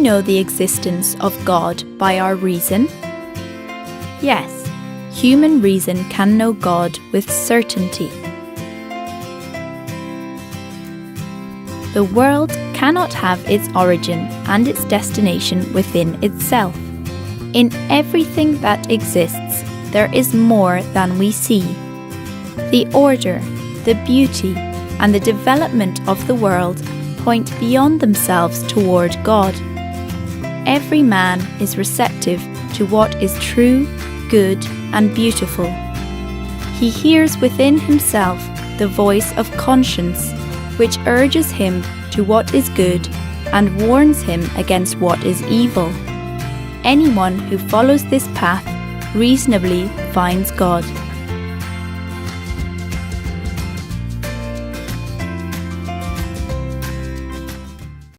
know the existence of God by our reason? Yes, human reason can know God with certainty. The world cannot have its origin and its destination within itself. In everything that exists, there is more than we see. The order, the beauty, and the development of the world point beyond themselves toward God. Every man is receptive to what is true, good, and beautiful. He hears within himself the voice of conscience, which urges him to what is good and warns him against what is evil. Anyone who follows this path reasonably finds God.